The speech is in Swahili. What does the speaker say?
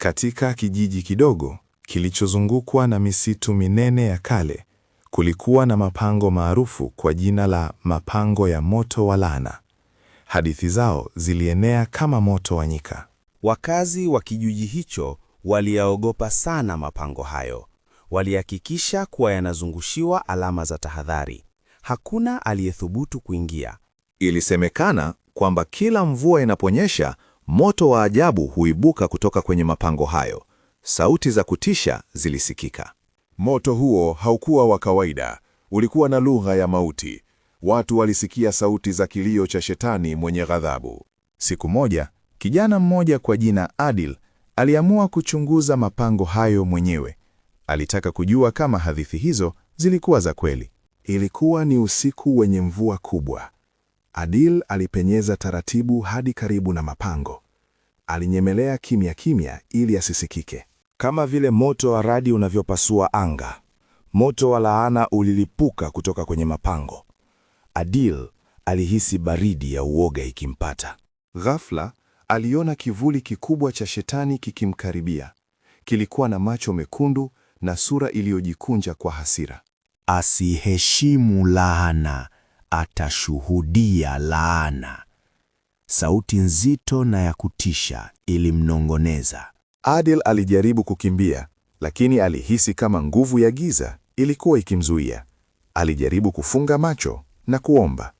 Katika kijiji kidogo kilichozungukwa na misitu minene ya kale, kulikuwa na mapango maarufu kwa jina la mapango ya moto wa laana. Hadithi zao zilienea kama moto wa nyika. Wakazi wa kijiji hicho waliyaogopa sana mapango hayo. Walihakikisha kuwa yanazungushiwa alama za tahadhari. Hakuna aliyethubutu kuingia. Ilisemekana kwamba kila mvua inaponyesha, moto wa ajabu huibuka kutoka kwenye mapango hayo. Sauti za kutisha zilisikika. Moto huo haukuwa wa kawaida, ulikuwa na lugha ya mauti. Watu walisikia sauti za kilio cha shetani mwenye ghadhabu. Siku moja, kijana mmoja kwa jina Adil aliamua kuchunguza mapango hayo mwenyewe. Alitaka kujua kama hadithi hizo zilikuwa za kweli. Ilikuwa ni usiku wenye mvua kubwa. Adil alipenyeza taratibu hadi karibu na mapango. Alinyemelea kimya kimya ili asisikike. Kama vile moto wa radi unavyopasua anga, moto wa laana ulilipuka kutoka kwenye mapango. Adil alihisi baridi ya uoga ikimpata. Ghafla, aliona kivuli kikubwa cha shetani kikimkaribia. Kilikuwa na macho mekundu na sura iliyojikunja kwa hasira. Asiheshimu laana, atashuhudia laana. Sauti nzito na ya kutisha ilimnongoneza. Adil alijaribu kukimbia, lakini alihisi kama nguvu ya giza ilikuwa ikimzuia. Alijaribu kufunga macho na kuomba,